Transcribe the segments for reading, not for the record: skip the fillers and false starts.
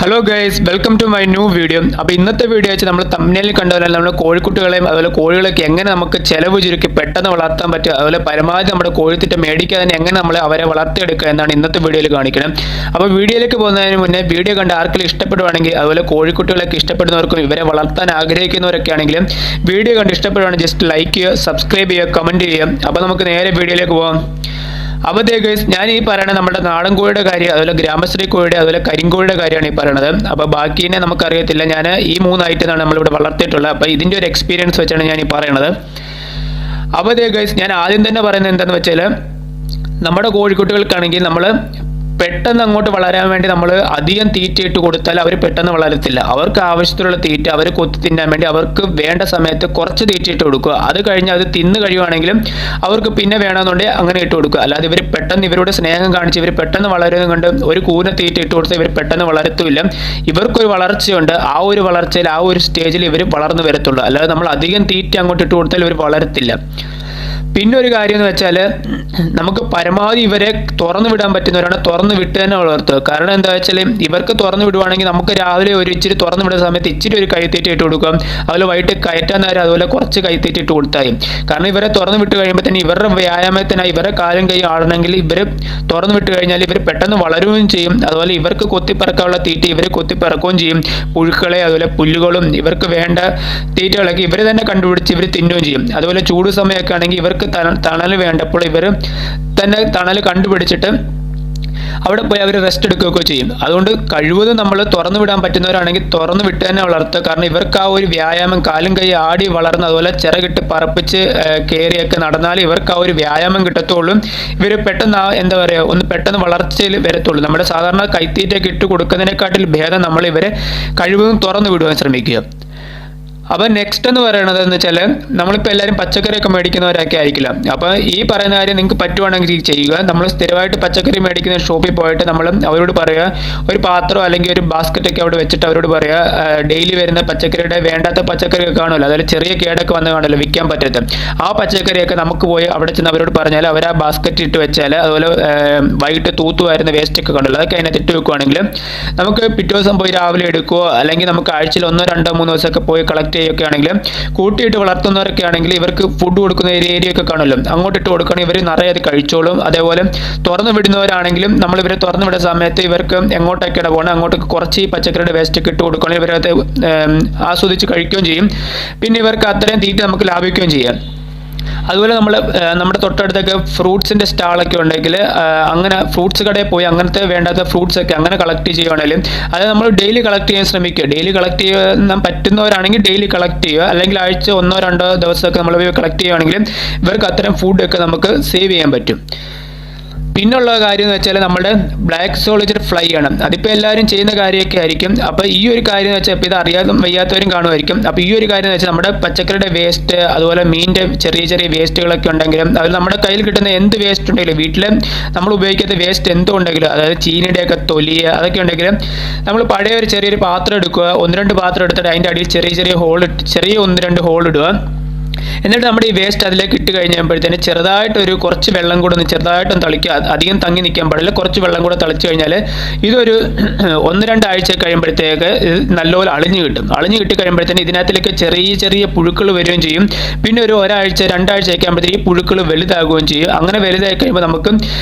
Hello guys, welcome to my new video. അപ്പോൾ ഇന്നത്തെ video വെച്ച് നമ്മൾ തമ്മിലിൽ കണ്ടതുപോലെ നമ്മുടെ കോഴിക്കുട്ടികളെയും അതുപോലെ കോഴികളൊക്കെ എങ്ങനെ നമുക്ക് ചിലവ് ചുരുക്കി പെട്ടെന്ന് വളർത്താൻ പറ്റുക, അതുപോലെ പരമാവധി നമ്മുടെ കോഴിത്തിട്ട മേടിക്കാതെ തന്നെ എങ്ങനെ നമ്മൾ അവരെ വളർത്തിയെടുക്കുക എന്നാണ് ഇന്നത്തെ വീഡിയോയിൽ കാണിക്കണം. അപ്പോൾ വീഡിയോയിലേക്ക് പോകുന്നതിന് മുന്നേ വീഡിയോ കണ്ട് ആർക്കെങ്കിലും ഇഷ്ടപ്പെടുവാണെങ്കിൽ, അതുപോലെ കോഴിക്കുട്ടികളൊക്കെ ഇഷ്ടപ്പെടുന്നവർക്കും ഇവരെ വളർത്താൻ ആഗ്രഹിക്കുന്നവരൊക്കെ ആണെങ്കിലും വീഡിയോ കണ്ട് ഇഷ്ടപ്പെടുവാണെങ്കിൽ ജസ്റ്റ് ലൈക്ക് ചെയ്യുക, സബ്സ്ക്രൈബ് ചെയ്യുക, കമൻറ്റ് ചെയ്യുക. അപ്പോൾ നമുക്ക് നേരെ വീഡിയോയിലേക്ക് പോകാം. അപ്പോൾ ഗൈസ്, ഞാൻ ഈ പറയുന്നത് നമ്മുടെ നാടൻ കോഴിയുടെ കാര്യം, അതുപോലെ ഗ്രാമശ്രീ കോഴിയുടെ, അതുപോലെ കരിങ്കോഴിയുടെ കാര്യമാണ് ഈ പറയുന്നത്. അപ്പോൾ ബാക്കിനെ നമുക്കറിയത്തില്ല. ഞാൻ ഈ 3 ഐറ്റമാണ് നമ്മളിവിടെ വളർത്തിയിട്ടുള്ളത്. അപ്പോൾ ഇതിൻ്റെ ഒരു എക്സ്പീരിയൻസ് വെച്ചാണ് ഞാൻ ഈ പറയുന്നത്. അപ്പോൾ ഗൈസ്, ഞാൻ ആദ്യം തന്നെ പറയുന്നത് എന്താണെന്ന് വെച്ചാൽ, നമ്മുടെ കോഴിക്കുട്ടികൾക്കാണെങ്കിൽ നമ്മൾ പെട്ടെന്ന് അങ്ങോട്ട് വളരാൻ വേണ്ടി നമ്മൾ അധികം തീറ്റ ഇട്ട് കൊടുത്താൽ അവർ പെട്ടെന്ന് വളരത്തില്ല. അവർക്ക് ആവശ്യത്തിലുള്ള തീറ്റ അവർ കൊത്തി തിന്നാൻ വേണ്ടി അവർക്ക് വേണ്ട സമയത്ത് കുറച്ച് തീറ്റ ഇട്ട് കൊടുക്കുക. അത് കഴിഞ്ഞ് അത് തിന്ന് കഴിയുവാണെങ്കിലും അവർക്ക് പിന്നെ വേണമെന്നുണ്ടെങ്കിൽ അങ്ങനെ ഇട്ട് കൊടുക്കുക. അല്ലാതെ ഇവർ പെട്ടെന്ന് ഇവരോട് സ്നേഹം കാണിച്ച് ഇവർ പെട്ടെന്ന് വളരുന്നത് കൊണ്ട് ഒരു കൂന തീറ്റ ഇട്ട് കൊടുത്താൽ ഇവർ പെട്ടെന്ന് വളരത്തുമില്ല. ഇവർക്കൊരു വളർച്ചയുണ്ട്. ആ ഒരു വളർച്ചയിൽ ആ ഒരു സ്റ്റേജിൽ ഇവർ വളർന്നു വരത്തുള്ളൂ. അല്ലാതെ നമ്മൾ അധികം തീറ്റ അങ്ങോട്ട് ഇട്ട് കൊടുത്താൽ ഇവർ വളരത്തില്ല. പിന്നെ ഒരു കാര്യം എന്ന് വെച്ചാൽ, നമുക്ക് പരമാവധി ഇവരെ തുറന്നു വിടാൻ പറ്റുന്നവരാണ് തുറന്നു വിട്ട് തന്നെ വളർത്തുക. കാരണം എന്താ വെച്ചാൽ, ഇവർക്ക് തുറന്നു വിടുവാണെങ്കിൽ നമുക്ക് രാവിലെ ഒരു ഇച്ചിരി തുറന്നു വിടുന്ന സമയത്ത് ഇച്ചിരി ഒരു കൈത്തീറ്റ ഇട്ട് കൊടുക്കാം. അതുപോലെ വൈകിട്ട് കയറ്റാൻ നേരം അതുപോലെ കുറച്ച് കൈത്തീറ്റ ഇട്ട് കൊടുത്താലും. കാരണം ഇവരെ തുറന്നു വിട്ട് കഴിയുമ്പോൾ തന്നെ ഇവരുടെ വ്യായാമത്തിനായി ഇവരെ കാലും കൈ ആടണമെങ്കിൽ ഇവർ തുറന്നു വിട്ട് കഴിഞ്ഞാൽ ഇവർ പെട്ടെന്ന് വളരുകയും ചെയ്യും. അതുപോലെ ഇവർക്ക് കൊത്തിപ്പറക്കാനുള്ള തീറ്റ ഇവർ കൊത്തിപ്പറക്കുകയും ചെയ്യും. പുഴുക്കളെ അതുപോലെ പുല്ലുകളും ഇവർക്ക് വേണ്ട തീറ്റകളൊക്കെ ഇവർ തന്നെ കണ്ടുപിടിച്ച് ഇവർ തിന്നുകയും ചെയ്യും. അതുപോലെ ചൂട് സമയമൊക്കെ ആണെങ്കിൽ ഇവർക്ക് തണൽ വേണ്ടപ്പോൾ ഇവർ തന്നെ തണൽ കണ്ടുപിടിച്ചിട്ട് അവിടെ പോയി അവർ റെസ്റ്റ് എടുക്കുകയൊക്കെ ചെയ്യും. അതുകൊണ്ട് കഴിവതും നമ്മൾ തുറന്നു വിടാൻ പറ്റുന്നവരാണെങ്കിൽ തുറന്നു വിട്ട് തന്നെ വളർത്തുക. കാരണം ഇവർക്ക് ആ ഒരു വ്യായാമം, കാലും കൈ ആടി വളർന്ന് അതുപോലെ ചിറകിട്ട് പറപ്പിച്ച് കയറിയൊക്കെ നടന്നാൽ ഇവർക്ക് ആ ഒരു വ്യായാമം കിട്ടത്തുള്ളൂ. ഇവർ പെട്ടെന്ന് എന്താ പറയുക, ഒന്ന് പെട്ടെന്ന് വളർച്ചയിൽ വരത്തുള്ളൂ. നമ്മുടെ സാധാരണ കൈത്തീറ്റയൊക്കെ ഇട്ട് കൊടുക്കുന്നതിനെക്കാട്ടിൽ ഭേദം നമ്മൾ ഇവരെ കഴിവതും തുറന്നു വിടുവാൻ ശ്രമിക്കുക. അപ്പോൾ നെക്സ്റ്റ് എന്ന് പറയുന്നത് എന്ന് വെച്ചാൽ, നമ്മളിപ്പോൾ എല്ലാവരും പച്ചക്കറിയൊക്കെ മേടിക്കുന്നവരൊക്കെ ആയിരിക്കില്ല. അപ്പോൾ ഈ പറയുന്ന കാര്യം നിങ്ങൾക്ക് പറ്റുവാണെങ്കിൽ ചെയ്യുക. നമ്മൾ സ്ഥിരമായിട്ട് പച്ചക്കറി മേടിക്കുന്ന ഷോപ്പിൽ പോയിട്ട് നമ്മൾ അവരോട് പറയുക, ഒരു പാത്രം അല്ലെങ്കിൽ ഒരു ബാസ്ക്കറ്റൊക്കെ അവിടെ വെച്ചിട്ട് അവരോട് പറയുക, ഡെയിലി വരുന്ന പച്ചക്കറിയുടെ വേണ്ടാത്ത പച്ചക്കറിയൊക്കെ കാണുമല്ലോ, അതിൽ ചെറിയ കേടൊക്കെ വന്ന് കാണുമല്ലോ, വിൽക്കാൻ പറ്റരുത്. ആ പച്ചക്കറിയൊക്കെ നമുക്ക് പോയി അവിടെ ചെന്ന് അവരോട് പറഞ്ഞാൽ അവർ ആ ബാസ്ക്കറ്റ് ഇട്ട് വെച്ചാൽ, അതുപോലെ വൈകിട്ട് തൂത്തുവായിരുന്ന വേസ്റ്റൊക്കെ കാണുമല്ലോ, അതൊക്കെ അതിനകത്ത് ഇട്ട് വെക്കുകയാണെങ്കിൽ നമുക്ക് പിറ്റേ ദിവസം പോയി രാവിലെ എടുക്കുകയോ അല്ലെങ്കിൽ നമുക്ക് ആഴ്ചയിൽ 1, 2, 3 ദിവസമൊക്കെ പോയി കളക്ട് ഒക്കെ ആണെങ്കിൽ, കൂട്ടിയിട്ട് വളർത്തുന്നവരൊക്കെ ആണെങ്കിൽ ഇവർക്ക് ഫുഡ് കൊടുക്കുന്ന ഏരിയ ഒക്കെ കാണുമല്ലോ, അങ്ങോട്ട് ഇട്ട് കൊടുക്കുകയാണെങ്കിൽ ഇവർ നിറയെ അത് കഴിച്ചോളും. അതേപോലെ തുറന്നു വിടുന്നവരാണെങ്കിലും നമ്മൾ ഇവരെ തുറന്നു വിടുന്ന സമയത്ത് ഇവർക്ക് എങ്ങോട്ടൊക്കെയാണ് പോകണം അങ്ങോട്ടൊക്കെ കുറച്ച് ഈ പച്ചക്കറിയുടെ വേസ്റ്റ് ഒക്കെ ഇട്ട് കൊടുക്കുകയാണെങ്കിൽ ഇവരത് ആസ്വദിച്ച് കഴിക്കുകയും ചെയ്യും. പിന്നെ ഇവർക്ക് അത്രയും തീറ്റ നമുക്ക് ലാഭിക്കുകയും ചെയ്യാം. അതുപോലെ നമ്മുടെ തൊട്ടടുത്തൊക്കെ ഫ്രൂട്ട്സിൻ്റെ സ്റ്റാളൊക്കെ ഉണ്ടെങ്കിൽ അങ്ങനെ ഫ്രൂട്ട്സ് കടയിൽ പോയി അങ്ങനത്തെ വേണ്ടാത്ത ഫ്രൂട്ട്സ് ഒക്കെ അങ്ങനെ കളക്ട് ചെയ്യുകയാണെങ്കിലും അത് നമ്മൾ ഡെയിലി കളക്ട് ചെയ്യാൻ ശ്രമിക്കുക. ഡെയിലി കളക്ട് ചെയ്യാൻ പറ്റുന്നവരാണെങ്കിൽ ഡെയിലി കളക്ട് ചെയ്യുക. അല്ലെങ്കിൽ ആഴ്ച 1, 2 ദിവസമൊക്കെ നമ്മൾ കളക്ട് ചെയ്യുകയാണെങ്കിൽ ഇവർക്ക് അത്തരം ഫുഡൊക്കെ നമുക്ക് സേവ് ചെയ്യാൻ പറ്റും. പിന്നുള്ള കാര്യം എന്ന് വെച്ചാൽ, നമ്മുടെ ബ്ലാക്ക് സോളിജർ ഫ്ലൈ ആണ്. അതിപ്പോൾ എല്ലാവരും ചെയ്യുന്ന കാര്യമൊക്കെ ആയിരിക്കും. അപ്പോൾ ഈ ഒരു കാര്യം എന്ന് വെച്ചാൽ, ഇപ്പോൾ ഇത് അറിയാതെ വയ്യാത്തവരും കാണുമായിരിക്കും. അപ്പോൾ ഈ ഒരു കാര്യം എന്ന് വെച്ചാൽ, നമ്മുടെ പച്ചക്കറിയുടെ വേസ്റ്റ് അതുപോലെ മീനിൻ്റെ ചെറിയ ചെറിയ വേസ്റ്റുകളൊക്കെ ഉണ്ടെങ്കിലും, അതിൽ നമ്മുടെ കയ്യിൽ കിട്ടുന്ന എന്ത് വേസ്റ്റ് ഉണ്ടെങ്കിലും, വീട്ടിൽ നമ്മൾ ഉപയോഗിക്കാത്ത വേസ്റ്റ് എന്തോ ഉണ്ടെങ്കിലും, അതായത് ചീനിയുടെയൊക്കെ തൊലി അതൊക്കെ ഉണ്ടെങ്കിലും, നമ്മൾ പഴയ ഒരു ചെറിയൊരു പാത്രം എടുക്കുക. 1, 2 പാത്രം എടുത്തിട്ട് അതിൻ്റെ അടിയിൽ ചെറിയ 1, 2 ഹോൾ ഇടുക. എന്നിട്ട് നമ്മുടെ ഈ വേസ്റ്റ് അതിലേക്ക് ഇട്ട് കഴിഞ്ഞപ്പോഴത്തേന് ചെറുതായിട്ടൊരു കുറച്ച് വെള്ളം കൂടെ ഒന്ന് ചെറുതായിട്ടൊന്ന് തളിക്കുക. അധികം തങ്ങി നിൽക്കാൻ പാടില്ല. കുറച്ച് വെള്ളം കൂടെ തളിച്ചു കഴിഞ്ഞാൽ ഇതൊരു 1, 2 ആഴ്ച കഴിയുമ്പോഴത്തേക്ക് ഇത് നല്ലപോലെ അളിഞ്ഞു കിട്ടും. അളിഞ്ഞു കിട്ടി കഴിയുമ്പോഴത്തേന് ഇതിനകത്തിലേക്ക് ചെറിയ ചെറിയ പുഴുക്കൾ വരികയും ചെയ്യും. പിന്നെ ഒരു 1 ആഴ്ച 2 ആഴ്ച ഒക്കെ ആകുമ്പോഴത്തേക്ക് ഈ പുഴുക്കൾ വലുതാകുകയും ചെയ്യും. അങ്ങനെ വലുതായി കഴിയുമ്പോൾ നമുക്ക്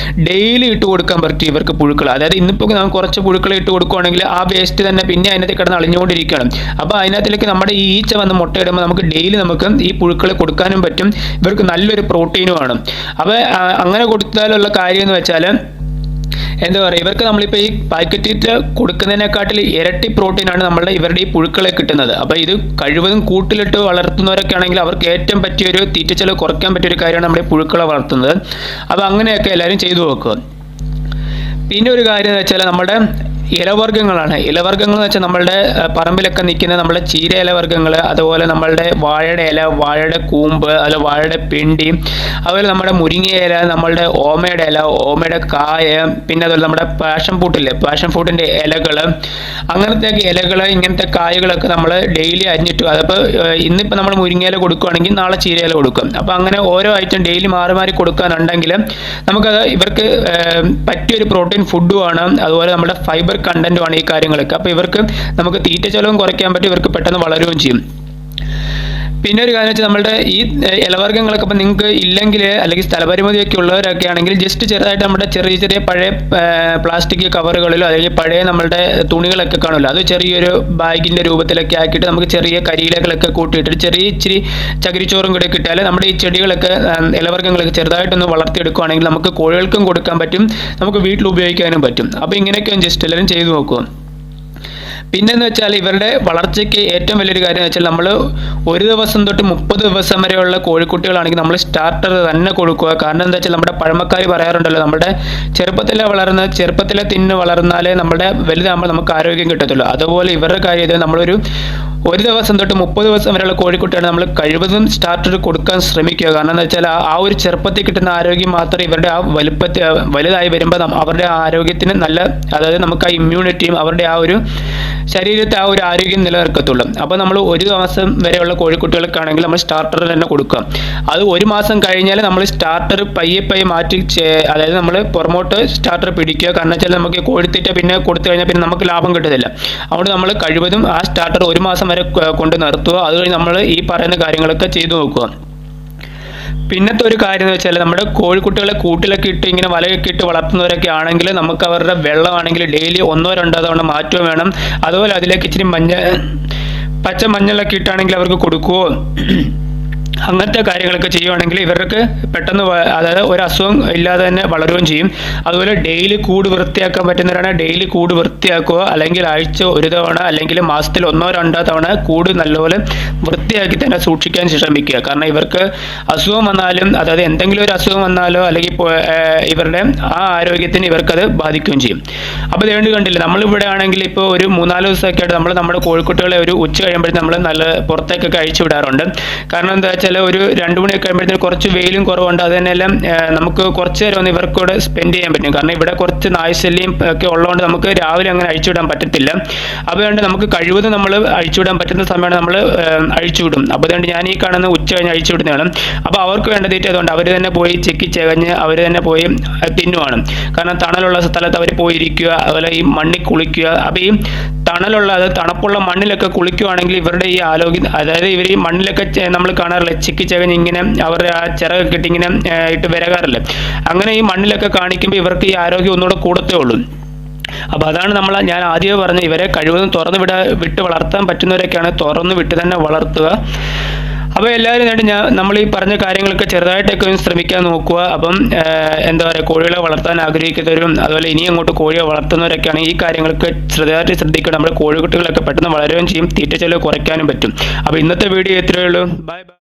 ഡെയിലി ഇട്ട് കൊടുക്കാൻ പറ്റും ഇവർക്ക് പുഴുക്കൾ. അതായത് ഇന്നിപ്പോൾ നമുക്ക് കുറച്ച് പുഴുക്കളെ ഇട്ട് കൊടുക്കുകയാണെങ്കിൽ ആ വേസ്റ്റ് തന്നെ പിന്നെ അതിനകത്ത് കിടന്ന് അളിഞ്ഞുകൊണ്ടിരിക്കുകയാണ്. അപ്പോൾ അതിനകത്തിലേക്ക് നമ്മുടെ ഈ ഈച്ച വന്ന് മുട്ടയിടുമ്പോൾ നമുക്ക് ഡെയിലി നമുക്ക് ഈ പുഴുക്കളെ കൊടുക്കാനും പറ്റും. ഇവർക്ക് നല്ലൊരു പ്രോട്ടീനുമാണ്. അപ്പോൾ അങ്ങനെ കൊടുത്താലുള്ള കാര്യം എന്ന് വെച്ചാൽ, എന്താ പറയുക, ഇവർക്ക് നമ്മളിപ്പോൾ ഈ പാക്കറ്റിട്ട് കൊടുക്കുന്നതിനെക്കാട്ടിൽ ഇരട്ടി പ്രോട്ടീനാണ് ഇവരുടെ ഈ പുഴുക്കളെ കിട്ടുന്നത്. അപ്പോൾ ഇത് കഴിവതും കൂട്ടിലിട്ട് വളർത്തുന്നവരൊക്കെ ആണെങ്കിൽ അവർക്ക് ഏറ്റവും പറ്റിയൊരു തീറ്റച്ചെലവ് കുറയ്ക്കാൻ പറ്റിയൊരു കാര്യമാണ് നമ്മുടെ പുഴുക്കളെ വളർത്തുന്നത്. അപ്പോൾ അങ്ങനെയൊക്കെ എല്ലാവരും ചെയ്തു നോക്കുക. പിന്നെ ഒരു കാര്യം എന്ന് വെച്ചാൽ, നമ്മുടെ ഇലവർഗ്ഗങ്ങളാണ്. ഇലവർഗ്ഗങ്ങൾ എന്ന് വെച്ചാൽ നമ്മളുടെ പറമ്പിലൊക്കെ നിൽക്കുന്ന നമ്മുടെ ചീര ഇലവർഗ്ഗങ്ങൾ, അതുപോലെ നമ്മളുടെ വാഴയുടെ ഇല, വാഴയുടെ കൂമ്പ്, അതുപോലെ വാഴയുടെ പിണ്ടി, അതുപോലെ നമ്മുടെ മുരിങ്ങ ഇല, നമ്മളുടെ ഓമയുടെ ഇല, ഓമയുടെ കായ, പിന്നെ അതുപോലെ നമ്മുടെ പാഷൻ ഫ്രൂട്ടില്ലേ, പാഷൻ ഫ്രൂട്ടിൻ്റെ ഇലകൾ, അങ്ങനത്തെ ഇലകൾ, ഇങ്ങനത്തെ കായകളൊക്കെ നമ്മൾ ഡെയിലി അരിഞ്ഞിട്ട്, അതിപ്പോൾ ഇന്നിപ്പോൾ നമ്മൾ മുരിങ്ങ ഇല കൊടുക്കുകയാണെങ്കിൽ നാളെ ചീര ഇല കൊടുക്കും. അപ്പോൾ അങ്ങനെ ഓരോ ഐറ്റം ഡെയിലി മാറി മാറി കൊടുക്കാനുണ്ടെങ്കിൽ നമുക്കത് ഇവർക്ക് പറ്റിയൊരു പ്രോട്ടീൻ ഫുഡുമാണ്. അതുപോലെ നമ്മുടെ ഫൈബർ കണ്ടന്റുമാണ് ഈ കാര്യങ്ങളൊക്കെ. അപ്പോൾ ഇവർക്ക് നമുക്ക് തീറ്റ ചെലവും കുറയ്ക്കാൻ പറ്റും, ഇവർക്ക് പെട്ടെന്ന് വളരുകയും ചെയ്യും. പിന്നെ ഒരു കാര്യം വെച്ചാൽ നമ്മുടെ ഈ ഇലവർഗ്ഗങ്ങളൊക്കെ ഇപ്പം നിങ്ങൾക്ക് ഇല്ലെങ്കിൽ അല്ലെങ്കിൽ സ്ഥലപരിമിതിയൊക്കെ ഉള്ളവരൊക്കെ ആണെങ്കിൽ ജസ്റ്റ് ചെറുതായിട്ട് നമ്മുടെ ചെറിയ ചെറിയ പഴയ പ്ലാസ്റ്റിക് കവറുകളിലോ അല്ലെങ്കിൽ പഴയ നമ്മളുടെ തുണികളൊക്കെ കാണുമല്ലോ, അത് ചെറിയൊരു ബാഗിൻ്റെ രൂപത്തിലൊക്കെ ആക്കിയിട്ട് നമുക്ക് ചെറിയ കരിയിലകളൊക്കെ കൂട്ടിയിട്ട് ചെറിയ ഇച്ചിരി ചകിരിച്ചോറും കൂടെ കിട്ടിയാൽ നമ്മുടെ ഈ ചെടികളൊക്കെ ഇലവർഗ്ഗങ്ങളൊക്കെ ചെറുതായിട്ടൊന്ന് വളർത്തിയെടുക്കുകയാണെങ്കിൽ നമുക്ക് കോഴികൾക്കും കൊടുക്കാൻ പറ്റും, നമുക്ക് വീട്ടിൽ ഉപയോഗിക്കാനും പറ്റും. അപ്പോൾ ഇങ്ങനെയൊക്കെ ജസ്റ്റ് എല്ലാവരും ചെയ്തു നോക്കുക. പിന്നെന്ന് വെച്ചാൽ ഇവരുടെ വളർച്ചയ്ക്ക് ഏറ്റവും വലിയൊരു കാര്യം എന്ന് വെച്ചാൽ നമ്മൾ 1 ദിവസം തൊട്ട് 30 ദിവസം വരെയുള്ള കോഴിക്കുട്ടികളാണെങ്കിൽ നമ്മൾ സ്റ്റാർട്ടർ തന്നെ കൊടുക്കുക. കാരണം എന്താ വെച്ചാൽ നമ്മുടെ പഴമക്കാർ പറയാറുണ്ടല്ലോ, നമ്മുടെ ചെറുപ്പത്തിലെ തിന്ന് വളർന്നാലേ നമ്മുടെ വലുതാകുമ്പോൾ നമുക്ക് ആരോഗ്യം കിട്ടത്തുള്ളൂ. അതുപോലെ ഇവരുടെ കാര്യം നമ്മളൊരു 1 ദിവസം തൊട്ട് 30 ദിവസം വരെയുള്ള കോഴിക്കുട്ടിയാണ് നമ്മൾ കഴിവതും സ്റ്റാർട്ടർ കൊടുക്കാൻ ശ്രമിക്കുക. കാരണം എന്താ വെച്ചാൽ ആ ഒരു ചെറുപ്പത്തിൽ കിട്ടുന്ന ആരോഗ്യം മാത്രമേ ഇവരുടെ ആ വലുതായി വരുമ്പോൾ അവരുടെ ആരോഗ്യത്തിന് നല്ല, അതായത് നമുക്ക് ആ ഇമ്മ്യൂണിറ്റിയും അവരുടെ ആ ഒരു ശരീരത്തെ ആ ഒരു ആരോഗ്യം നിലനിർത്തത്തുള്ളൂ. അപ്പോൾ നമ്മൾ 1 മാസം വരെയുള്ള കോഴിക്കുട്ടികൾക്കാണെങ്കിൽ നമ്മൾ സ്റ്റാർട്ടർ തന്നെ കൊടുക്കുക. അത് 1 മാസം കഴിഞ്ഞാൽ നമ്മൾ സ്റ്റാർട്ടർ പയ്യെ മാറ്റി, അതായത് നമ്മൾ പുറമോട്ട് സ്റ്റാർട്ടർ പിടിക്കുക. കാരണം വെച്ചാൽ നമുക്ക് കോഴിത്തീറ്റ പിന്നെ കൊടുത്തു കഴിഞ്ഞാൽ പിന്നെ നമുക്ക് ലാഭം കിട്ടത്തില്ല. അതുകൊണ്ട് നമ്മൾ കഴിവതും ആ സ്റ്റാർട്ടർ 1 മാസം വരെ കൊണ്ട് നിർത്തുക. അത് കഴിഞ്ഞ് നമ്മൾ ഈ പറയുന്ന കാര്യങ്ങളൊക്കെ ചെയ്തു നോക്കുക. പിന്നത്തെ ഒരു കാര്യം എന്ന് വെച്ചാൽ നമ്മുടെ കോഴിക്കുട്ടികളെ കൂട്ടിലൊക്കെ ഇട്ട് ഇങ്ങനെ വലയൊക്കെ ഇട്ട് വളർത്തുന്നവരൊക്കെ ആണെങ്കിൽ നമുക്ക് അവരുടെ വെള്ളമാണെങ്കിൽ ഡെയിലി 1-2 തവണ മാറ്റുകയും വേണം. അതുപോലെ അതിലേക്ക് ഇച്ചിരി പച്ച മഞ്ഞളൊക്കെ ഇട്ടാണെങ്കിൽ അവർക്ക് കൊടുക്കുകയോ അങ്ങനത്തെ കാര്യങ്ങളൊക്കെ ചെയ്യുവാണെങ്കിൽ ഇവർക്ക് പെട്ടെന്ന്, അതായത് ഒരു അസുഖം ഇല്ലാതെ തന്നെ വളരുകയും ചെയ്യും. അതുപോലെ ഡെയിലി കൂട് വൃത്തിയാക്കാൻ പറ്റുന്നവരാണ് ഡെയിലി കൂട് വൃത്തിയാക്കുക, അല്ലെങ്കിൽ ആഴ്ച 1 തവണ അല്ലെങ്കിൽ മാസത്തിൽ 1-2 തവണ കൂട് നല്ലപോലെ വൃത്തിയാക്കി തന്നെ സൂക്ഷിക്കാൻ ശ്രമിക്കുക. കാരണം ഇവർക്ക് അസുഖം വന്നാലും, അതായത് എന്തെങ്കിലും ഒരു അസുഖം വന്നാലോ അല്ലെങ്കിൽ ഇവരുടെ ആ ആരോഗ്യത്തിന് ഇവർക്കത് ബാധിക്കുകയും ചെയ്യും. അപ്പോൾ ഇതുകൊണ്ട് കണ്ടില്ല, നമ്മളിവിടെ ആണെങ്കിൽ ഇപ്പോൾ ഒരു 3-4 ദിവസമൊക്കെ ആയിട്ട് നമ്മുടെ കോഴിക്കുട്ടികളെ ഒരു ഉച്ച കഴിയുമ്പോഴത്തേക്കും നമ്മൾ നല്ല പുറത്തേക്കൊക്കെ അഴിച്ചു വിടാറുണ്ട്. കാരണം എന്താ വെച്ചാൽ ഒരു 2 മണിയൊക്കെ കഴിയുമ്പോഴത്തേക്കും കുറച്ച് വെയിലും കുറവുണ്ട്. അത് തന്നെയെല്ലാം നമുക്ക് കുറച്ച് നേരം ഒന്ന് ഇവർക്കൂടെ സ്പെൻഡ് ചെയ്യാൻ പറ്റും. കാരണം ഇവിടെ കുറച്ച് നായ്ശല്യം ഒക്കെ ഉള്ളതുകൊണ്ട് നമുക്ക് രാവിലെ അങ്ങനെ അഴിച്ചുവിടാൻ പറ്റത്തില്ല. അതുകൊണ്ട് നമുക്ക് കഴിവതും നമ്മൾ അഴിച്ചുവിടാൻ പറ്റുന്ന സമയമാണ് നമ്മൾ അഴിച്ചുവിടും. അപ്പോൾ അതുകൊണ്ട് ഞാൻ ഈ കാണുന്ന ഉച്ച കഴിഞ്ഞ് അഴിച്ചുവിടുന്നതാണ്. അപ്പോൾ അവർക്ക് വേണ്ട തീറ്റ അതുകൊണ്ട് അവർ തന്നെ പോയി ചെക്കി ചകഞ്ഞ് അവർ തന്നെ പോയി തിന്നുവാണ്. കാരണം തണലുള്ള സ്ഥലത്ത് അവർ പോയി ഇരിക്കുക, അതുപോലെ ഈ മണ്ണിൽ കുളിക്കുക. അപ്പോൾ ഈ തണുപ്പുള്ള മണ്ണിലൊക്കെ കുളിക്കുകയാണെങ്കിൽ ഇവരുടെ ഈ ആരോഗ്യം, അതായത് ഇവർ ഈ മണ്ണിലൊക്കെ നമ്മൾ കാണാറില്ല ചിക്കി ചകഞ്ഞ് ഇങ്ങനെ അവരുടെ ആ ചിറകൊക്കെ ഇട്ട് ഇങ്ങനെ ഇട്ട് വിരകാറില്ല. അങ്ങനെ ഈ മണ്ണിലൊക്കെ കാണിക്കുമ്പോൾ ഇവർക്ക് ഈ ആരോഗ്യം ഒന്നുകൂടെ കൂടത്തേ ഉള്ളൂ. അപ്പോൾ അതാണ് ഞാൻ ആദ്യമേ പറഞ്ഞത്, ഇവരെ കഴിവതും വിട്ട് വളർത്താൻ പറ്റുന്നവരൊക്കെയാണ് തുറന്ന് വിട്ട് തന്നെ വളർത്തുക. അപ്പോൾ എല്ലാവരും നമ്മൾ ഈ പറഞ്ഞ കാര്യങ്ങളൊക്കെ ചെറുതായിട്ടൊക്കെ ഒന്ന് ശ്രമിക്കാൻ നോക്കുക. അപ്പം എന്താ പറയുക, കോഴികളെ വളർത്താൻ ആഗ്രഹിക്കുന്നവരും അതുപോലെ ഇനി അങ്ങോട്ട് കോഴിയെ വളർത്തുന്നവരൊക്കെയാണ് ഈ കാര്യങ്ങളൊക്കെ ചെറുതായിട്ട് ശ്രദ്ധിക്കുക. നമ്മുടെ കോഴിക്കുട്ടികളൊക്കെ പെട്ടെന്ന് വളരുകയും ചെയ്യും, തീറ്റ ചെലവ് കുറയ്ക്കാനും പറ്റും. അപ്പോൾ ഇന്നത്തെ വീഡിയോ ഇത്രയേ ഉള്ളൂ. ബൈ.